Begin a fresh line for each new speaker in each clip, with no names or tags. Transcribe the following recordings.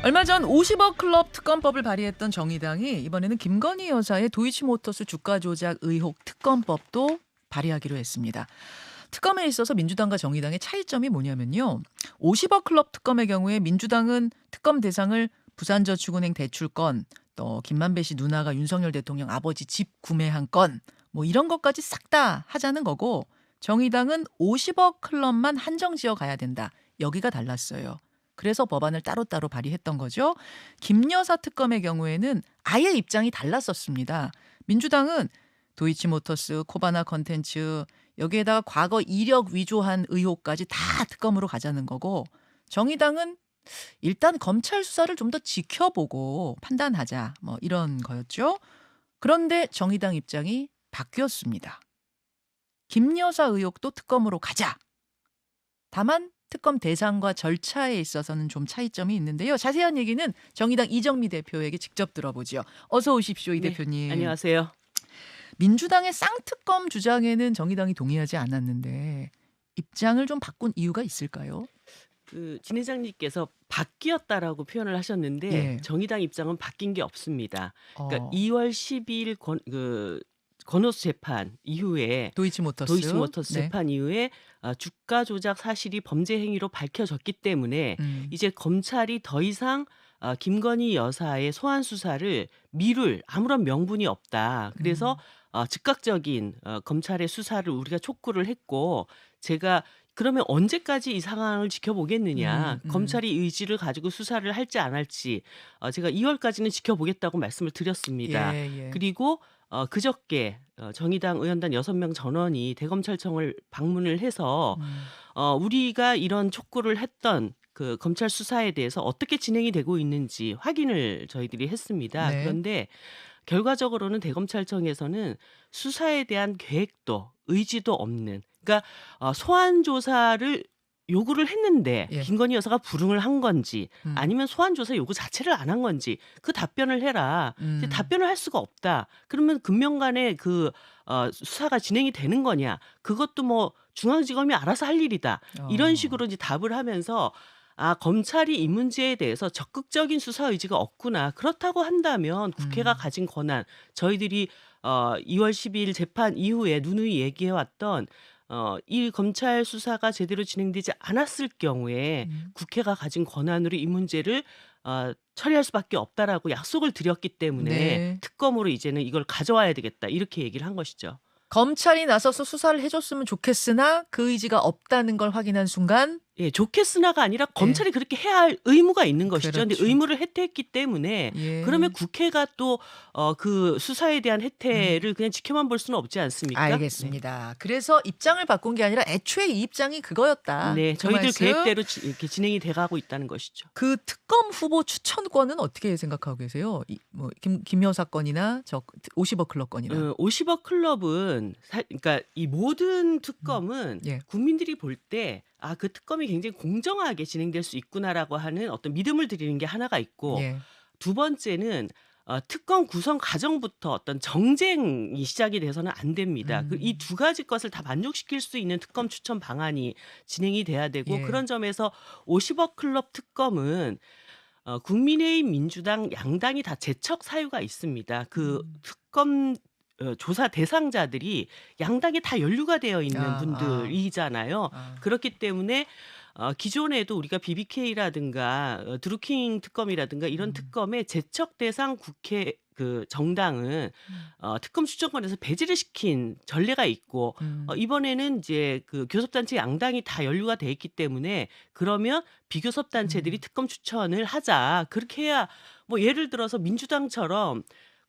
얼마 전 50억 클럽 특검법을 발의했던 정의당이 이번에는 김건희 여사의 도이치모터스 주가 조작 의혹 특검법도 발의하기로 했습니다. 특검에 있어서 민주당과 정의당의 차이점이 뭐냐면요. 50억 클럽 특검의 경우에 민주당은 특검 대상을 부산저축은행 대출건, 또 김만배 씨 누나가 윤석열 대통령 아버지 집 구매한 건, 뭐 이런 것까지 싹 다 하자는 거고, 정의당은 50억 클럽만 한정 지어 가야 된다. 여기가 달랐어요. 그래서 법안을 따로따로 발의했던 거죠. 김 여사 특검의 경우에는 아예 입장이 달랐었습니다. 민주당은 도이치모터스, 코바나 컨텐츠 여기에다가 과거 이력 위조한 의혹까지 다 특검으로 가자는 거고, 정의당은 일단 검찰 수사를 좀 더 지켜보고 판단하자, 뭐 이런 거였죠. 그런데 정의당 입장이 바뀌었습니다. 김 여사 의혹도 특검으로 가자. 다만 특검 대상과 절차에 있어서는 좀 차이점이 있는데요. 자세한 얘기는 정의당 이정미 대표에게 직접 들어보죠. 어서 오십시오, 이
네,
대표님.
안녕하세요.
민주당의 쌍특검 주장에는 정의당이 동의하지 않았는데 입장을 좀 바꾼 이유가 있을까요?
진 회장님께서 바뀌었다라고 표현을 하셨는데
예.
정의당 입장은 바뀐 게 없습니다. 그러니까
어,
2월 12일 권오수 재판 이후에
도이치모터스.
도이치모터스
네.
재판 이후에 주가 조작 사실이 범죄 행위로 밝혀졌기 때문에 이제 검찰이 더 이상 김건희 여사의 소환 수사를 미룰 아무런 명분이 없다. 그래서 즉각적인 검찰의 수사를 우리가 촉구를 했고, 제가 그러면 언제까지 이 상황을 지켜보겠느냐, 검찰이 의지를 가지고 수사를 할지 안 할지 제가 2월까지는 지켜보겠다고 말씀을 드렸습니다.
예, 예.
그리고 그저께 정의당 의원단 6명 전원이 대검찰청을 방문을 해서
음,
우리가 이런 촉구를 했던 그 검찰 수사에 대해서 어떻게 진행이 되고 있는지 확인을 저희들이 했습니다.
네.
그런데 결과적으로는 대검찰청에서는 수사에 대한 계획도 의지도 없는, 그러니까 소환 조사를 요구를 했는데
예.
김건희 여사가 불응을 한 건지
음,
아니면 소환 조사 요구 자체를 안 한 건지 그 답변을 해라. 근데 답변을 할 수가 없다. 그러면 금명간에 수사가 진행이 되는 거냐? 그것도 뭐 중앙지검이 알아서 할 일이다. 이런
어,
식으로 이제 답을 하면서 검찰이 이 문제에 대해서 적극적인 수사 의지가 없구나. 그렇다고 한다면 국회가 가진 권한, 저희들이 2월 12일 재판 이후에 누누이 얘기해 왔던 이 검찰 수사가 제대로 진행되지 않았을 경우에 국회가 가진 권한으로 이 문제를 처리할 수밖에 없다라고 약속을 드렸기 때문에
네.
특검으로 이제는 이걸 가져와야 되겠다. 이렇게 얘기를 한 것이죠.
검찰이 나서서 수사를 해줬으면 좋겠으나 그 의지가 없다는 걸 확인한 순간
예, 좋겠으나가 아니라 검찰이 그렇게 해야 할 의무가 있는 것이죠. 근데
그렇죠.
의무를 해태했기 때문에
예.
그러면 국회가 또 그 수사에 대한 혜택을 그냥 지켜만 볼 수는 없지 않습니까?
알겠습니다. 그래서 입장을 바꾼 게 아니라 애초에 이 입장이 그거였다.
네,
그
저희들
말씀.
계획대로 이렇게 진행이 돼가고 있다는 것이죠.
그 특검 후보 추천권은 어떻게 생각하고 계세요? 김 여사 건이나 저 50억 클럽 건이나.
50억 클럽은 그러니까 이 모든 특검은
예.
국민들이 볼 때 그 특검이 굉장히 공정하게 진행될 수 있구나라고 하는 어떤 믿음을 드리는 게 하나가 있고,
예.
두 번째는 특검 구성 과정부터 어떤 정쟁이 시작이 돼서는 안 됩니다. 이 두 가지 것을 다 만족시킬 수 있는 특검 추천 방안이 진행이 돼야 되고,
예.
그런 점에서 50억 클럽 특검은 국민의힘, 민주당 양당이 다 제척 사유가 있습니다. 그 특검 조사 대상자들이 양당에 다 연루가 되어 있는 분들이잖아요.
아.
그렇기 때문에 기존에도 우리가 BBK라든가 드루킹 특검이라든가 이런 특검의 제척 대상 국회 그 정당은 특검 추천권에서 배제를 시킨 전례가 있고, 이번에는 이제 그 교섭단체 양당이 다 연루가 돼 있기 때문에 그러면 비교섭단체들이 특검 추천을 하자. 그렇게 해야 뭐 예를 들어서 민주당처럼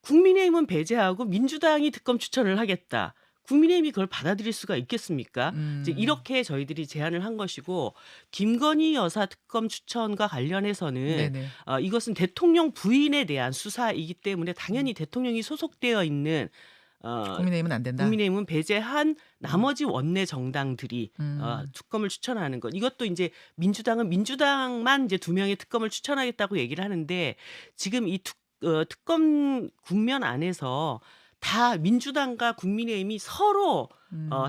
국민의힘은 배제하고 민주당이 특검 추천을 하겠다. 국민의힘이 그걸 받아들일 수가 있겠습니까? 이제 이렇게 저희들이 제안을 한 것이고, 김건희 여사 특검 추천과 관련해서는
네네.
이것은 대통령 부인에 대한 수사이기 때문에 당연히 대통령이 소속되어 있는
국민의힘은 안 된다.
국민의힘은 배제한 나머지 원내 정당들이
음.
특검을 추천하는 것. 이것도 이제 민주당은 민주당만 이제 2명의 특검을 추천하겠다고 얘기를 하는데, 지금 이 특검 국면 안에서 다 민주당과 국민의힘이 서로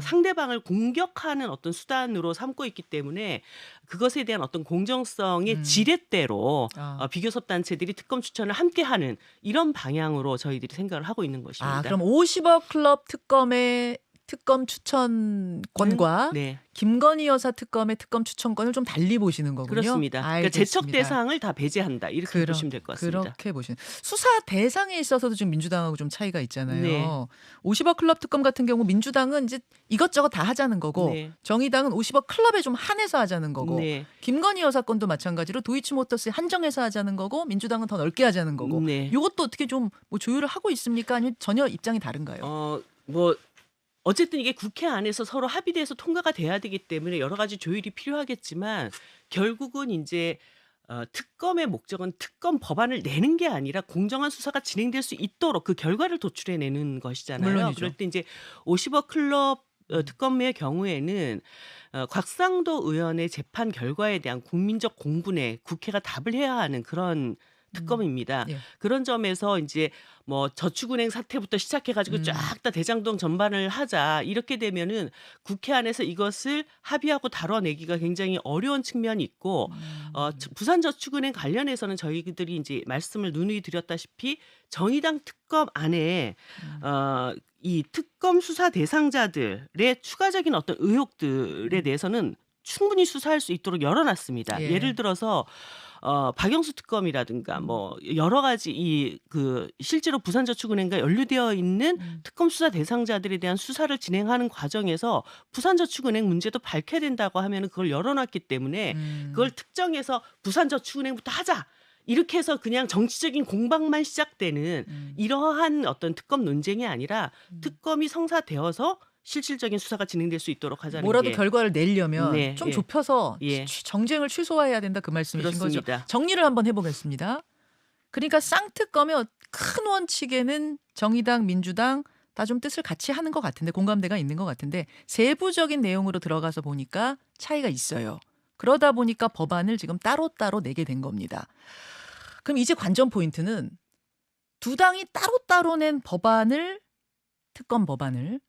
상대방을 공격하는 어떤 수단으로 삼고 있기 때문에 그것에 대한 어떤 공정성의
음.
지렛대로
아.
비교섭 단체들이 특검 추천을 함께하는 이런 방향으로 저희들이 생각을 하고 있는 것입니다.
그럼 50억 클럽 특검의 특검 추천권과
네.
김건희 여사 특검의 특검 추천권을 좀 달리 보시는 거군요.
그렇습니다. 그러니까 제척 대상을 다 배제한다 이렇게 보시면 될 것 같습니다.
그렇게 보시는. 수사 대상에 있어서도 지금 민주당하고 좀 차이가 있잖아요.
네.
50억 클럽 특검 같은 경우 민주당은 이제 이것저것 다 하자는 거고
네.
정의당은 50억 클럽에 좀 한해서 하자는 거고
네.
김건희 여사 건도 마찬가지로 도이치모터스에 한정해서 하자는 거고 민주당은 더 넓게 하자는 거고
네.
이것도 어떻게 좀 뭐 조율을 하고 있습니까? 아니면 전혀 입장이 다른가요?
뭐 어쨌든 이게 국회 안에서 서로 합의돼서 통과가 돼야 되기 때문에 여러 가지 조율이 필요하겠지만 결국은 이제 특검의 목적은 특검 법안을 내는 게 아니라 공정한 수사가 진행될 수 있도록 그 결과를 도출해내는 것이잖아요.
물론이죠.
그럴 때 이제 50억 클럽 특검의 경우에는 곽상도 의원의 재판 결과에 대한 국민적 공분에 국회가 답을 해야 하는 그런 특검입니다.
예.
그런 점에서 이제 뭐 저축은행 사태부터 시작해가지고 쫙 다 대장동 전반을 하자 이렇게 되면은 국회 안에서 이것을 합의하고 다뤄내기가 굉장히 어려운 측면이 있고 부산저축은행 관련해서는 저희들이 이제 말씀을 누누이 드렸다시피 정의당 특검 안에 이 특검 수사 대상자들의 추가적인 어떤 의혹들에 대해서는 충분히 수사할 수 있도록 열어놨습니다.
예.
예를 들어서 박영수 특검이라든가 뭐 여러 가지 실제로 부산저축은행과 연루되어 있는 특검 수사 대상자들에 대한 수사를 진행하는 과정에서 부산저축은행 문제도 밝혀야 된다고 하면은 그걸 열어놨기 때문에 그걸 특정해서 부산저축은행부터 하자. 이렇게 해서 그냥 정치적인 공방만 시작되는 이러한 어떤 특검 논쟁이 아니라 특검이 성사되어서 실질적인 수사가 진행될 수 있도록 하자는
뭐라도
게
결과를 내려면
네,
좀
예.
좁혀서
예.
정쟁을 최소화해야 된다 그 말씀이신
그렇습니다.
거죠. 정리를 한번 해보겠습니다. 그러니까 쌍특검의 큰 원칙에는 정의당, 민주당 다 좀 뜻을 같이 하는 것 같은데 공감대가 있는 것 같은데 세부적인 내용으로 들어가서 보니까 차이가 있어요. 그러다 보니까 법안을 지금 따로따로 내게 된 겁니다. 그럼 이제 관전 포인트는 두 당이 따로따로 낸 법안을 특검 법안을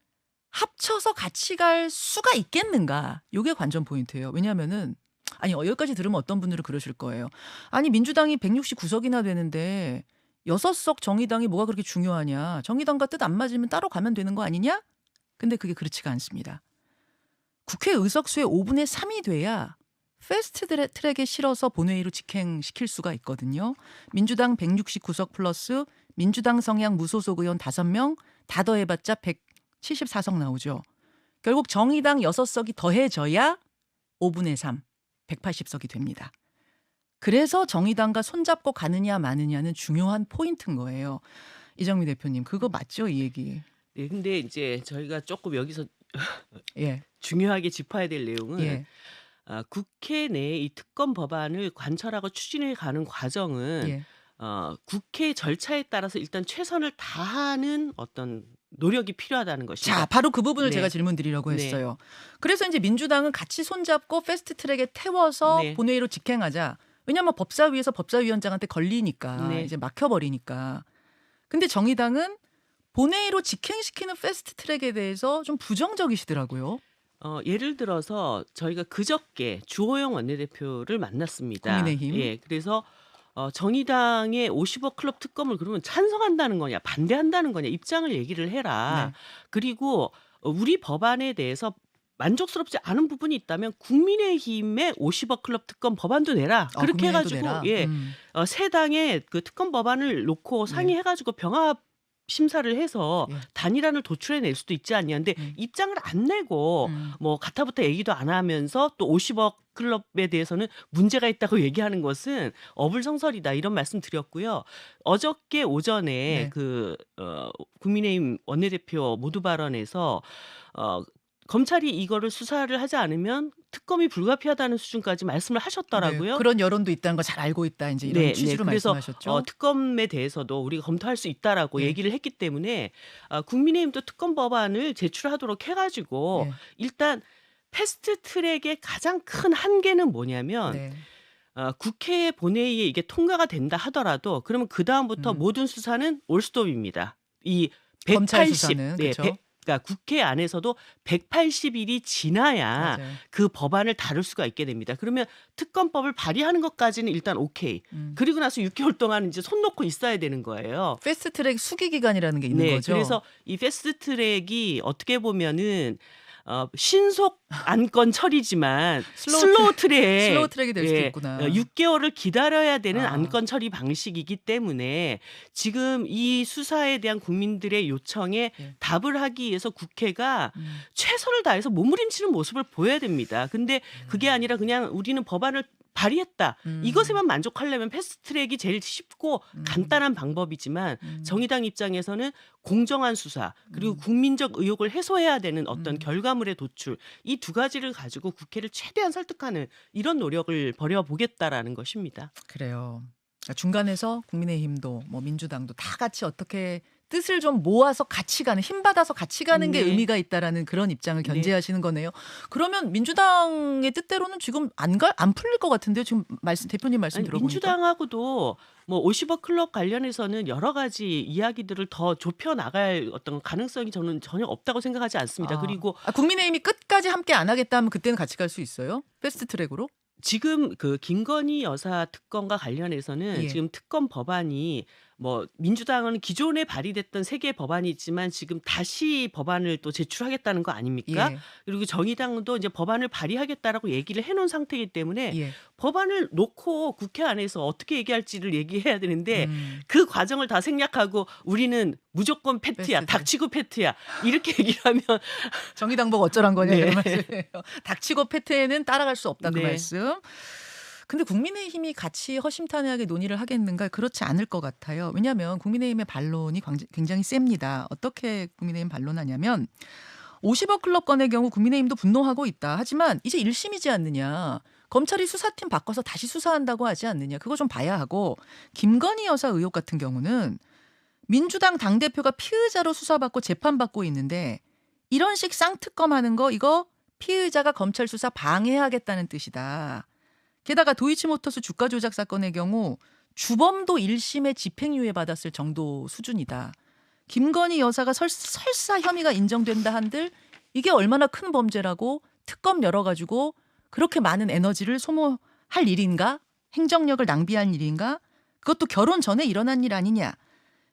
합쳐서 같이 갈 수가 있겠는가? 이게 관전 포인트예요. 왜냐하면은 여기까지 들으면 어떤 분들은 그러실 거예요. 아니 민주당이 169석이나 되는데 6석 정의당이 뭐가 그렇게 중요하냐? 정의당과 뜻 안 맞으면 따로 가면 되는 거 아니냐? 근데 그게 그렇지가 않습니다. 국회 의석수의 5분의 3이 돼야 패스트 트랙에 실어서 본회의로 직행시킬 수가 있거든요. 민주당 169석 플러스 민주당 성향 무소속 의원 5명 다 더해봤자 174석 나오죠. 결국 정의당 6석이 더해져야 5분의 3, 180석이 됩니다. 그래서 정의당과 손잡고 가느냐 마느냐는 중요한 포인트인 거예요. 이정미 대표님, 그거 맞죠? 이 얘기.
네, 근데 이제 저희가 조금 여기서
예.
중요하게 짚어야 될 내용은
예.
국회 내에 이 특검 법안을 관철하고 추진해 가는 과정은
예.
국회 절차에 따라서 일단 최선을 다하는 어떤 노력이 필요하다는 것입니다.
자, 바로 그 부분을
네.
제가 질문 드리려고
네.
했어요. 그래서 이제 민주당은 같이 손잡고 패스트 트랙에 태워서
네.
본회의로 직행하자. 왜냐하면 법사위에서 법사위원장한테 걸리니까
네.
이제 막혀버리니까. 근데 정의당은 본회의로 직행시키는 패스트 트랙에 대해서 좀 부정적이시더라고요.
예를 들어서 저희가 그저께 주호영 원내대표를 만났습니다.
국민의힘.
예, 그래서 정의당의 50억 클럽 특검을 그러면 찬성한다는 거냐, 반대한다는 거냐 입장을 얘기를 해라.
네.
그리고 우리 법안에 대해서 만족스럽지 않은 부분이 있다면 국민의힘의 50억 클럽 특검 법안도 내라. 그렇게
국민의힘도
해가지고
내라.
예, 세 당의 그 특검 법안을 놓고 상의해가지고 병합 심사를 해서
예.
단일안을 도출해낼 수도 있지 않냐. 근데 입장을 안 내고 뭐 가타부터 얘기도 안 하면서 또 50억 클럽에 대해서는 문제가 있다고 얘기하는 것은 어불성설이다 이런 말씀 드렸고요. 어저께 오전에
네.
국민의힘 원내대표 모두 발언에서 검찰이 이거를 수사를 하지 않으면 특검이 불가피하다는 수준까지 말씀을 하셨더라고요.
네, 그런 여론도 있다는 거 잘 알고 있다. 이제 이런 취지로
그래서
말씀하셨죠.
특검에 대해서도 우리가 검토할 수 있다라고
네.
얘기를 했기 때문에 국민의힘도 특검 법안을 제출하도록 해가지고
네.
일단 패스트 트랙의 가장 큰 한계는 뭐냐면
네.
국회 본회의에 이게 통과가 된다 하더라도 그러면 그 다음부터 모든 수사는 올스톱입니다. 이
검찰
180
수사는
네,
그렇죠.
그러니까 국회 안에서도 180일이 지나야
맞아요.
그 법안을 다룰 수가 있게 됩니다. 그러면 특검법을 발의하는 것까지는 일단 오케이.
음.
그리고 나서 6개월 동안 이제 손 놓고 있어야 되는 거예요.
패스트트랙 수기 기간이라는 게 있는
네,
거죠.
그래서 이 패스트트랙이 어떻게 보면은 신속 안건 처리지만 슬로우 트랙,
슬로우 트랙이 될 수도
예,
있구나.
6개월을 기다려야 되는
아.
안건 처리 방식이기 때문에 지금 이 수사에 대한 국민들의 요청에
예.
답을 하기 위해서 국회가
음.
최선을 다해서 몸부림치는 모습을 보여야 됩니다. 근데 그게 아니라 그냥 우리는 법안을 발의했다. 이것에만 만족하려면 패스트트랙이 제일 쉽고 간단한 방법이지만 정의당 입장에서는 공정한 수사 그리고 국민적 의혹을 해소해야 되는 어떤 결과물의 도출 이 두 가지를 가지고 국회를 최대한 설득하는 이런 노력을 벌여보겠다라는 것입니다.
그래요. 그러니까 중간에서 국민의힘도 뭐 민주당도 다 같이 어떻게 뜻을 좀 모아서 같이 가는 힘 받아서 같이 가는 게
네.
의미가 있다라는 그런 입장을
네.
견지하시는 거네요. 그러면 민주당의 뜻대로는 지금 안 풀릴 것 같은데요. 지금 대표님 말씀
아니,
들어보니까.
민주당하고도 뭐 50억 클럽 관련해서는 여러 가지 이야기들을 더 좁혀 나갈 어떤 가능성이 저는 전혀 없다고 생각하지 않습니다. 그리고
국민의힘이 끝까지 함께 안 하겠다 하면 그때는 같이 갈 수 있어요? 패스트트랙으로?
지금 그 김건희 여사 특검과 관련해서는
예.
지금 특검 법안이 뭐 민주당은 기존에 발의됐던 3개 법안이 있지만 지금 다시 법안을 또 제출하겠다는 거 아닙니까?
예.
그리고 정의당도 이제 법안을 발의하겠다라고 얘기를 해놓은 상태이기 때문에
예.
법안을 놓고 국회 안에서 어떻게 얘기할지를 얘기해야 되는데
음.
그 과정을 다 생략하고 우리는 무조건 패트야,
패스트트랙.
닥치고 패트야 이렇게 얘기를 하면
정의당 보고 어쩌란 거냐
네.
이런 말씀이에요. 닥치고 패트에는 따라갈 수 없다 그
네.
말씀. 근데 국민의힘이 같이 허심탄회하게 논의를 하겠는가? 그렇지 않을 것 같아요. 왜냐하면 국민의힘의 반론이 굉장히 셉니다. 어떻게 국민의힘 반론하냐면 50억 클럽 건의 경우 국민의힘도 분노하고 있다. 하지만 이제 1심이지 않느냐. 검찰이 수사팀 바꿔서 다시 수사한다고 하지 않느냐. 그거 좀 봐야 하고 김건희 여사 의혹 같은 경우는 민주당 당대표가 피의자로 수사받고 재판받고 있는데 이런 식 쌍특검하는 거 이거 피의자가 검찰 수사 방해하겠다는 뜻이다. 게다가 도이치모터스 주가 조작 사건의 경우 주범도 1심에 집행유예 받았을 정도 수준이다. 김건희 여사가 설사 혐의가 인정된다 한들 이게 얼마나 큰 범죄라고 특검 열어가지고 그렇게 많은 에너지를 소모할 일인가? 행정력을 낭비한 일인가? 그것도 결혼 전에 일어난 일 아니냐?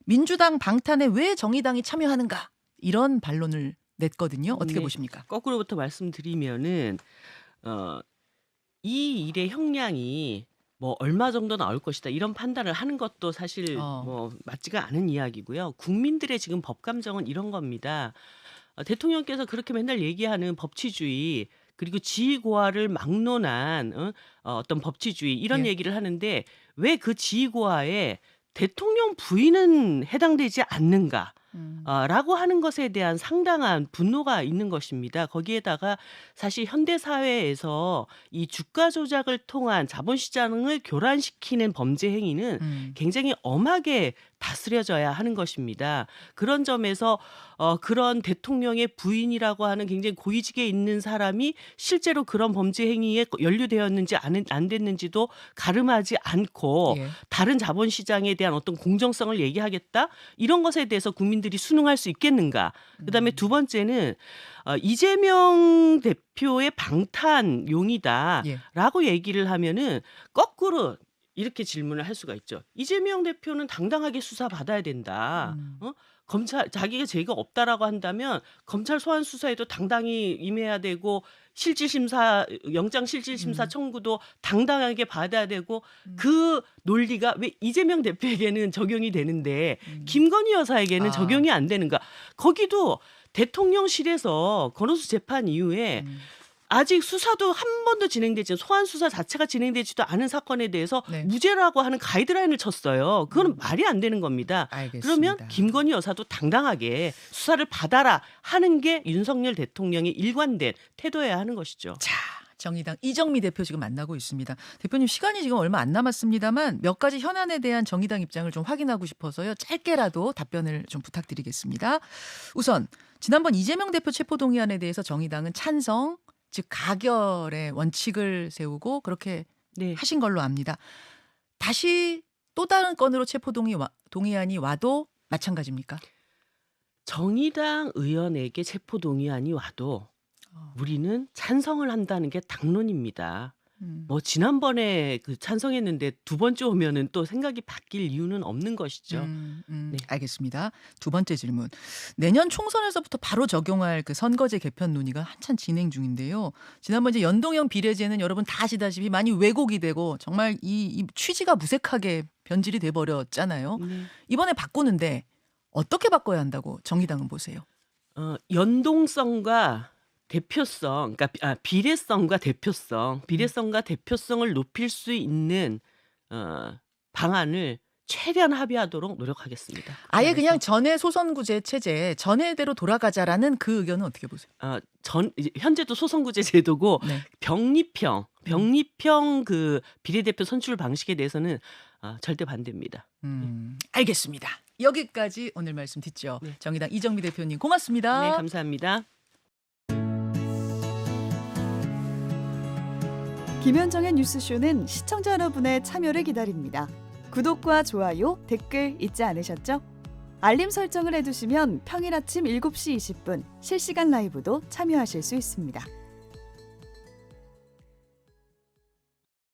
민주당 방탄에 왜 정의당이 참여하는가? 이런 반론을 냈거든요. 어떻게
네.
보십니까?
거꾸로부터 말씀드리면은 이 일의 형량이 뭐 얼마 정도 나올 것이다 이런 판단을 하는 것도 사실 뭐 맞지가 않은 이야기고요. 국민들의 지금 법 감정은 이런 겁니다. 대통령께서 그렇게 맨날 얘기하는 법치주의 그리고 지위고하를 막론한 어떤 법치주의 이런
예.
얘기를 하는데 왜 그 지위고하에 대통령 부인은 해당되지 않는가? 라고 하는 것에 대한 상당한 분노가 있는 것입니다. 거기에다가 사실 현대 사회에서 이 주가 조작을 통한 자본시장을 교란시키는 범죄 행위는 굉장히 엄하게 다스려져야 하는 것입니다. 그런 점에서 그런 대통령의 부인이라고 하는 굉장히 고위직에 있는 사람이 실제로 그런 범죄 행위에 연루되었는지 안 됐는지도 가름하지 않고
예.
다른 자본시장에 대한 어떤 공정성을 얘기하겠다? 이런 것에 대해서 국민들이 순응할 수 있겠는가? 그다음에 두 번째는 이재명 대표의 방탄용이다라고 얘기를 하면은 거꾸로 이렇게 질문을 할 수가 있죠. 이재명 대표는 당당하게 수사받아야 된다. 검찰 자기가 죄가 없다라고 한다면 검찰 소환 수사에도 당당히 임해야 되고 영장 실질 심사 청구도 당당하게 받아야 되고 그 논리가 왜 이재명 대표에게는 적용이 되는데 김건희 여사에게는 적용이 안 되는가? 거기도 대통령실에서 건호수 재판 이후에 아직 수사도 한 번도 소환 수사 자체가 진행되지도 않은 사건에 대해서
네.
무죄라고 하는 가이드라인을 쳤어요. 그건 말이 안 되는 겁니다.
알겠습니다.
그러면 김건희 여사도 당당하게 수사를 받아라 하는 게 윤석열 대통령의 일관된 태도여야 하는 것이죠.
자, 정의당 이정미 대표 지금 만나고 있습니다. 대표님 시간이 지금 얼마 안 남았습니다만 몇 가지 현안에 대한 정의당 입장을 좀 확인하고 싶어서요. 짧게라도 답변을 좀 부탁드리겠습니다. 우선 지난번 이재명 대표 체포동의안에 대해서 정의당은 찬성, 즉 가결의 원칙을 세우고 그렇게
네.
하신 걸로 압니다. 다시 또 다른 건으로 체포동의안이 와도 마찬가지입니까?
정의당 의원에게 체포 동의안이 와도
어.
우리는 찬성을 한다는 게 당론입니다.
음.
뭐 지난번에 그 찬성했는데 두 번째 오면은 또 생각이 바뀔 이유는 없는 것이죠. 네.
알겠습니다. 두 번째 질문. 내년 총선에서부터 바로 적용할 그 선거제 개편 논의가 한참 진행 중인데요. 지난번 이제 연동형 비례제는 여러분 다 아시다시피 많이 왜곡이 되고 정말 이 취지가 무색하게 변질이 돼 버렸잖아요.
네.
이번에 바꾸는데 어떻게 바꿔야 한다고 정의당은 보세요?
연동성과 대표성, 그러니까 비례성과 대표성을 높일 수 있는 방안을 최대한 합의하도록 노력하겠습니다.
아예 그냥
그래서
전에 소선구제 체제 전에대로 돌아가자라는 그 의견은 어떻게 보세요?
이제 현재도 소선구제 제도고
네.
병립형 그 비례대표 선출 방식에 대해서는 절대 반대입니다.
알겠습니다. 여기까지 오늘 말씀 듣죠.
네.
정의당 이정미 대표님 고맙습니다.
네, 감사합니다.
김현정의 뉴스쇼는 시청자 여러분의 참여를 기다립니다. 구독과 좋아요, 댓글 잊지 않으셨죠? 알림 설정을 해두시면 평일 아침 7시 20분 실시간 라이브도 참여하실 수 있습니다.